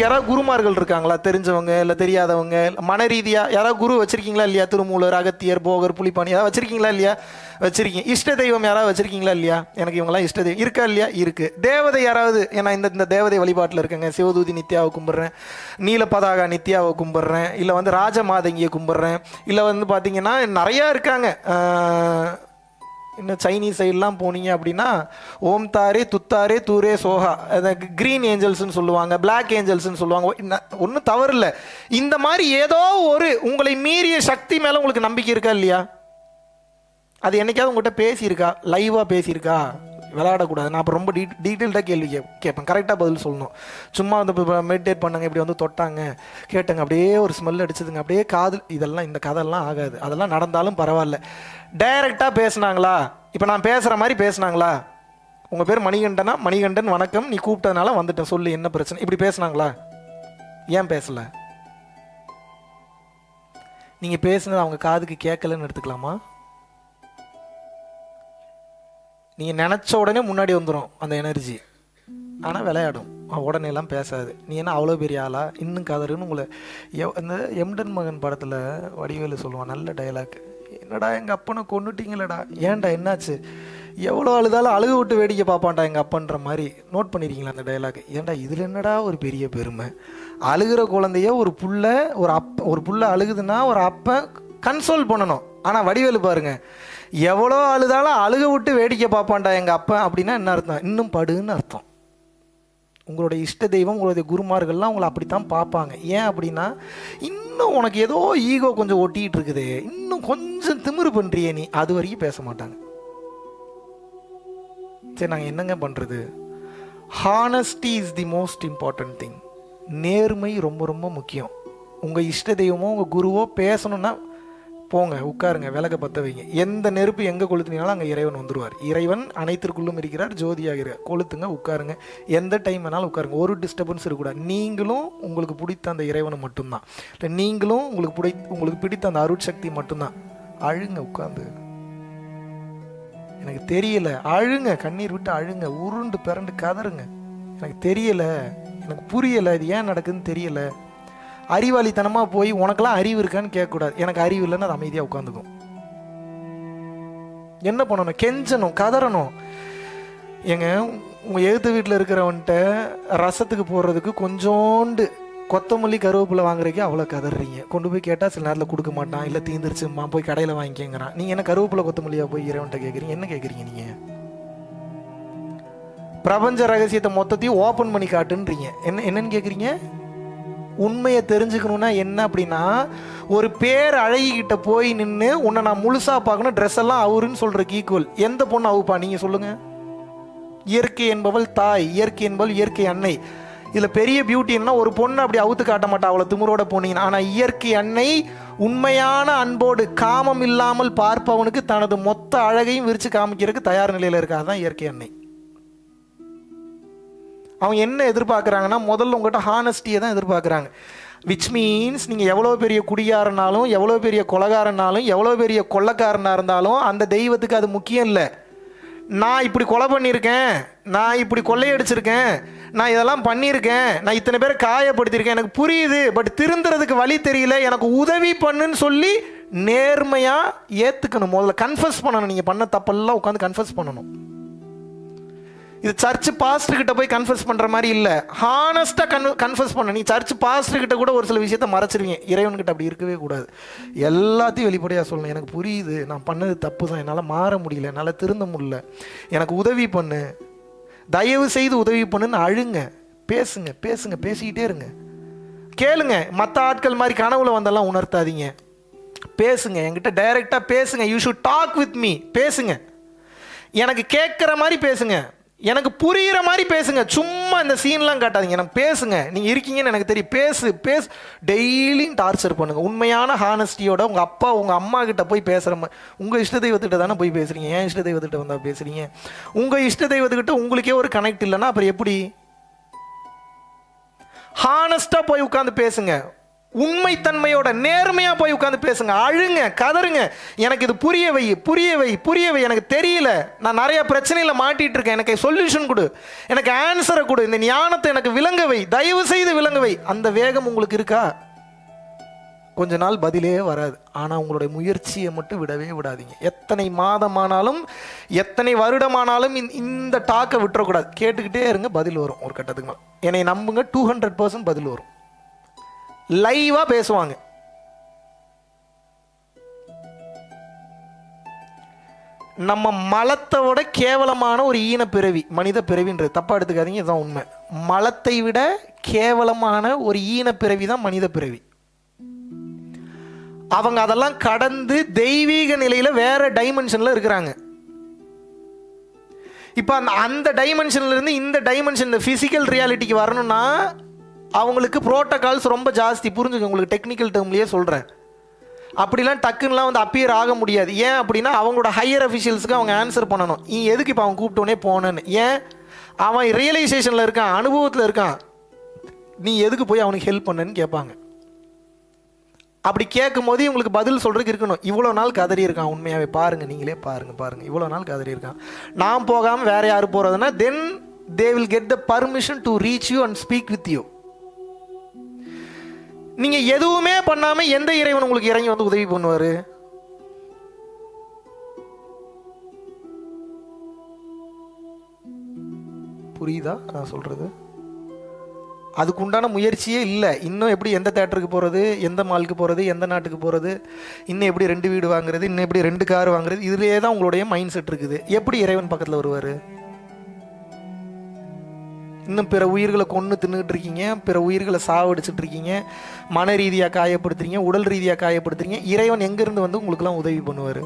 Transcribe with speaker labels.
Speaker 1: யாராவது குருமார்கள் இருக்காங்களா? தெரிஞ்சவங்க இல்லை தெரியாதவங்க, மன ரீதியாக யாராவது குரு வச்சிருக்கீங்களா இல்லையா? திருமூலர், அகத்தியர், போகர், புலிப்பாணி யாராவது வச்சிருக்கீங்களா இல்லையா? வச்சிருக்கீங்க. இஷ்ட தெய்வம் யாராவது வச்சிருக்கீங்களா இல்லையா? எனக்கு இவங்கெல்லாம் இஷ்ட தெய்வம் இருக்கா இல்லையா? இருக்கு. தேவதை யாராவது? ஏன்னா இந்த தேவதை வழிபாட்டில் இருக்கேங்க. சிவதூதி நித்யாவை கும்பிட்றேன், நீல பதாகா நித்யாவை கும்பிட்றேன், இல்லை ராஜமாதங்கியை கும்பிட்றேன், இல்லை பார்த்தீங்கன்னா நிறையா இருக்காங்க. இன்னும் சைனீஸ் சைட்லாம் போனீங்க அப்படின்னா ஓம் தாரே துத்தாரே தூரே சோஹா, க்ரீன் ஏஞ்சல்ஸ்ன்னு சொல்லுவாங்க, பிளாக் ஏஞ்சல்ஸ்ன்னு சொல்லுவாங்க. ஒன்றும் தவறு இல்லை. இந்த மாதிரி ஏதோ ஒரு உங்களை மீறிய சக்தி மேலே உங்களுக்கு நம்பிக்கை இருக்கா இல்லையா? அது என்னைக்காவது உங்கள்கிட்ட பேசியிருக்கா? லைவாக பேசியிருக்கா? விளையாடக்கூடாது. நான் அப்போ ரொம்ப டீட்டெயில்டாக கேள்வி கேட்பேன், கரெக்டாக பதில் சொல்லணும். சும்மா மெடிடேட் பண்ணாங்க, இப்படி தொட்டாங்க, கேட்டாங்க, அப்படியே ஒரு ஸ்மெல் அடிச்சதுங்க, அப்படியே காதல், இதெல்லாம் இந்த கதையெல்லாம் ஆகாது. அதெல்லாம் நடந்தாலும் பரவாயில்ல. டைரெக்டாக பேசுனாங்களா? இப்போ நான் பேசுகிற மாதிரி பேசுனாங்களா? உங்கள் பேர் மணிகண்டனா? மணிகண்டன் வணக்கம், நீ கூப்பிட்டதுனால வந்துட்டேன், சொல்லு என்ன பிரச்சனை, இப்படி பேசுனாங்களா? ஏன் பேசலை? நீங்கள் பேசுனது அவங்க காதுக்கு கேட்கலன்னு எடுத்துக்கலாமா? நீங்கள் நினச்ச உடனே முன்னாடி வந்துடும் அந்த எனர்ஜி, ஆனால் விளையாடும், உடனேலாம் பேசாது. நீ என்ன அவ்வளோ பெரிய ஆளா, இன்னும் கதறுன்னு உங்களை. இந்த எம்டன் மகன் படத்தில் வடிவேலு சொல்லுவான், நல்ல டைலாக், என்னடா எங்கள் அப்பனை கொண்டுட்டீங்களடா, ஏன்டா என்னாச்சு, எவ்வளோ அழுதாலும் அழுக விட்டு வேடிக்கை பார்ப்பான்டா எங்கள் அப்பன்ற மாதிரி. நோட் பண்ணியிருக்கீங்களா அந்த டைலாக்? ஏன்டா இதில் என்னடா ஒரு பெரிய பெருமை, அழுகிற குழந்தைய ஒரு புள்ள அழுகுதுன்னா ஒரு அப்பன் கன்சோல் பண்ணணும். ஆனால் வடிவேலு பாருங்க, எவ்வளோ அழுதாலும் அழுக விட்டு வேடிக்கை பார்ப்பான்டா எங்கள் அப்பன் அப்படின்னா என்ன அர்த்தம்? இன்னும் படுன்னு அர்த்தம். உங்களுடைய இஷ்ட தெய்வம், உங்களுடைய குருமார்கள்லாம் உங்களை அப்படித்தான் பார்ப்பாங்க. ஏன் அப்படின்னா, இன்னும் உனக்கு ஏதோ ஈகோ கொஞ்சம் ஒட்டிகிட்டு இருக்குது, இன்னும் கொஞ்சம் திமிரு பண்ணுறியே நீ, அது வரைக்கும் பேச மாட்டாங்க. சரி, நாங்கள் என்னங்க பண்ணுறது? Honesty is the most important thing. நேர்மை ரொம்ப ரொம்ப முக்கியம். உங்கள் இஷ்ட தெய்வமோ உங்கள் குருவோ பேசணுன்னா போங்க, உட்காருங்க, விளக்க பற்ற வைங்க. எந்த நெருப்பு எங்கே கொளுத்துனாலும் அங்கே இறைவன் வந்துடுவார். இறைவன் அனைத்திற்குள்ளும் இருக்கிறார், ஜோதியாக இருக்கிறார். கொளுத்துங்க, உட்காருங்க, எந்த டைம் வேணாலும் உட்காருங்க, ஒரு டிஸ்டர்பன்ஸ் இருக்கக்கூடாது. நீங்களும் உங்களுக்கு பிடித்த அந்த இறைவனை மட்டும்தான், இல்லை நீங்களும் உங்களுக்கு பிடித்த அந்த அருட்சக்தி மட்டும்தான். அழுங்க, உட்காந்து, எனக்கு தெரியல, அழுங்க, கண்ணீர் விட்டு அழுங்க, உருண்டு பிறண்டு கதறுங்க. எனக்கு தெரியல, எனக்கு புரியலை, இது ஏன் நடக்குதுன்னு தெரியல. அறிவாளித்தனமாக போய் உனக்கெல்லாம் அறிவு இருக்கான்னு கேட்கக்கூடாது. எனக்கு அறிவு இல்லைன்னு அது அமைதியாக உட்காந்துக்கும். என்ன பண்ணணும்? கெஞ்சணும், கதறணும். ஏங்க, உங்கள் எழுத்து வீட்டில் இருக்கிறவன்ட்ட ரசத்துக்கு போடுறதுக்கு கொஞ்சோண்டு கொத்தமல்லி கருவேப்பிலை வாங்குறதுக்கே அவ்வளோ கதறீங்க. கொண்டு போய் கேட்டால் சில நேரத்தில் கொடுக்க மாட்டான், இல்லை தீந்துருச்சுமா போய் கடையில் வாங்கிக்கங்கிறான். நீங்கள் என்ன கருவேப்பிலை கொத்தமல்லியாக போய் இறைவன்ட்ட கேட்குறீங்க? என்ன கேட்குறீங்க நீங்கள்? பிரபஞ்ச ரகசியத்தை மொத்தத்தையும் ஓப்பன் பண்ணி காட்டுன்றீங்க. என்னன்னு கேட்குறீங்க? உண்மையை தெரிஞ்சுக்கணுன்னா என்ன அப்படின்னா, ஒரு பேர் அழகிக்கிட்ட போய் நின்று உன்னை நான் முழுசாக பார்க்கணும், ட்ரெஸ் எல்லாம் அவருன்னு சொல்கிறக்கு ஈக்குவல். எந்த பொண்ணு அவுப்பா நீங்கள் சொல்லுங்கள்? இயற்கை என்பவள் தாய், இயற்கை என்பவள் இயற்கை அன்னை. இதில் பெரிய பியூட்டின்னா ஒரு பொண்ணு அப்படி அவுத்து காட்ட மாட்டா, அவளை திமிரோட போனீங்கன்னா. ஆனால் இயற்கை அன்னை உண்மையான அன்போடு காமம் இல்லாமல் பார்ப்பவனுக்கு தனது மொத்த அழகையும் விரித்து காமிக்கிறதுக்கு தயார் நிலையில் இருக்கா. அதுதான் இயற்கை அன்னை. அவங்க என்ன எதிர்பார்க்குறாங்கன்னா, முதல்ல உங்கள்கிட்ட ஹானஸ்டியை தான் எதிர்பார்க்குறாங்க. விச் மீன்ஸ், நீங்கள் எவ்வளோ பெரிய குடியாரனாலும், எவ்வளோ பெரிய கொலைகாரனாலும், எவ்வளோ பெரிய கொள்ளைக்காரனாக இருந்தாலும் அந்த தெய்வத்துக்கு அது முக்கியம் இல்லை. நான் இப்படி கொலை பண்ணியிருக்கேன், நான் இப்படி கொள்ளையடிச்சிருக்கேன், நான் இதெல்லாம் பண்ணியிருக்கேன், நான் இத்தனை பேரை காயப்படுத்தியிருக்கேன், எனக்கு புரியுது, பட் திருந்துறதுக்கு வழி தெரியல, எனக்கு உதவி பண்ணுன்னு சொல்லி நேர்மையாக ஏற்றுக்கணும். முதல்ல கன்ஃபஸ் பண்ணணும். நீங்கள் பண்ண தப்பெல்லாம் உட்காந்து கன்ஃபஸ் பண்ணணும். இது சர்ச்சு பாஸ்டர்கிட்ட போய் கன்ஃபஸ் பண்ணுற மாதிரி இல்லை, ஹானஸ்ட்டாக கன்ஃபஸ் பண்ண. நீ சர்ச் பாஸ்டர்கிட்ட கூட ஒரு சில விஷயத்த மறைச்சிருவீங்க. இறைவன்கிட்ட அப்படி இருக்கவே கூடாது. எல்லாத்தையும் வெளிப்படையாக சொல்லணும். எனக்கு புரியுது, நான் பண்ணது தப்பு தான், என்னால் மாற முடியல, என்னால் திருந்த முடியல, எனக்கு உதவி பண்ணு, தயவு செய்து உதவி பண்ணுன்னு அழுங்க. பேசுங்க, பேசுங்க, பேசிக்கிட்டே இருங்க. கேளுங்க. மற்ற ஆட்கள் மாதிரி கனவுல வந்தெல்லாம் உணர்த்தாதீங்க. பேசுங்க, என்கிட்ட டைரெக்டாக பேசுங்க. You should talk with me. பேசுங்க, எனக்கு கேட்குற மாதிரி பேசுங்க, எனக்கு புரிகிற மாதிரி பேசுங்க. சும்மா இந்த சீன்லாம் காட்டாதீங்க, எனக்கு பேசுங்க. நீங்கள் இருக்கீங்கன்னு எனக்கு தெரியும். பேசு. டெய்லியும் டார்ச்சர் பண்ணுங்கள். உண்மையான ஹானஸ்டியோட உங்கள் அப்பா உங்கள் அம்மா கிட்ட போய் பேசுகிற மாதிரி. உங்கள் இஷ்ட தெய்வத்திட்ட தானே போய் பேசுகிறீங்க, ஏன் இஷ்ட தெய்வத்திட்ட வந்தால் பேசுகிறீங்க? உங்கள் இஷ்ட தெய்வத்துக்கிட்ட உங்களுக்கே ஒரு கனெக்ட் இல்லைன்னா அப்புறம் எப்படி? ஹானஸ்ட்டாக போய் உட்காந்து பேசுங்க. உண்மைத்தன்மையோட நேர்மையாக போய் உட்காந்து பேசுங்க, அழுங்க, கதறுங்க. எனக்கு இது புரிய வை, புரிய வை, புரிய வை, எனக்கு தெரியல, நான் நிறைய பிரச்சனையில் மாட்டிகிட்டு இருக்கேன், எனக்கு சொல்யூஷன் கொடு, எனக்கு ஆன்சரை கொடு, இந்த ஞானத்தை எனக்கு விளங்க வை, தயவு செய்து விளங்க வை. அந்த வேகம் உங்களுக்கு இருக்கா? கொஞ்ச நாள் பதிலே வராது. ஆனால் உங்களுடைய முயற்சியை மட்டும் விடவே விடாதீங்க. எத்தனை மாதமானாலும் எத்தனை வருடமானாலும் இந்த டாக்கை விட்டுறக்கூடாது. கேட்டுக்கிட்டே இருங்க, பதில் வரும் ஒரு கட்டத்துக்கு மேலே. என்னை நம்புங்க, 200% பதில் வரும். லைவா பேசுவாங்க. நம்ம மலத்தை விட கேவலமான ஒரு ஈன பிறவி மனித பிறவின்றது, தப்பா எடுத்துக்காதீங்க, இதுதான் உண்மை. மலத்தை விட கேவலமான ஒரு ஈன பிறவி தான் மனித பிறவி. அவங்க அதெல்லாம் கடந்து தெய்வீக நிலையில வேற டைமென்ஷன்ல இருக்கிறாங்க. இப்போ அந்த டைமென்ஷன்ல இருந்து இந்த டைமென்ஷன், இந்த பிசிக்கல் ரியாலிட்டிக்கு வரணும்னா அவங்களுக்கு ப்ரோட்டோகால்ஸ் ரொம்ப ஜாஸ்தி. புரிஞ்சுங்க, உங்களுக்கு டெக்னிக்கல் டேர்ம்லேயே சொல்கிறேன். அப்படிலாம் டக்குன்னெலாம் வந்து அப்பியர் ஆக முடியாது. ஏன் அப்படின்னா அவங்களோட ஹையர் அஃபிஷியல்ஸுக்கு அவங்க ஆன்சர் பண்ணணும். நீ எதுக்கு இப்போ அவன் கூப்பிட்டோன்னே போனேன்னு. ஏன்? அவன் ரியலைசேஷனில் இருக்கான், அனுபவத்தில் இருக்கான். நீ எதுக்கு போய் அவனுக்கு ஹெல்ப் பண்ணன்னு கேட்பாங்க. அப்படி கேட்கும் போது இவங்களுக்கு பதில் சொல்கிறதுக்கு இருக்கணும். இவ்வளோ நாள் கதறி இருக்கான், உண்மையாகவே பாருங்கள், நீங்களே பாருங்கள், இவ்வளோ நாள் கதறி இருக்கான். நான் போகாமல் வேறு யார் போகிறதுனா then they will get the permission to reach you and speak with you. நீங்கள் எதுவுமே பண்ணாமல் எந்த இறைவன் உங்களுக்கு இறங்கி வந்து உதவி பண்ணுவார்? புரியுதா நான் சொல்கிறது? அதுக்கு உண்டான முயற்சியே இல்லை. இன்னும் எப்படி எந்த தேட்டருக்கு போகிறது, எந்த மாலுக்கு போகிறது, எந்த நாட்டுக்கு போகிறது, இன்னும் எப்படி 2 வீடு வாங்குறது, இன்னும் எப்படி 2 கார் வாங்குறது, இதுலேயே தான் உங்களுடைய மைண்ட் செட் இருக்குது. எப்படி இறைவன் பக்கத்தில் வருவார்? இன்னும் பிற உயிர்களை கொன்று தின்னுட்டு இருக்கீங்க, பிற உயிர்களை சாவடிச்சுட்டு இருக்கீங்க, மன ரீதியாக காயப்படுத்துறீங்க, உடல் ரீதியாக காயப்படுத்துறீங்க. இறைவன் எங்கேருந்து வந்து உங்களுக்குலாம் உதவி பண்ணுவார்?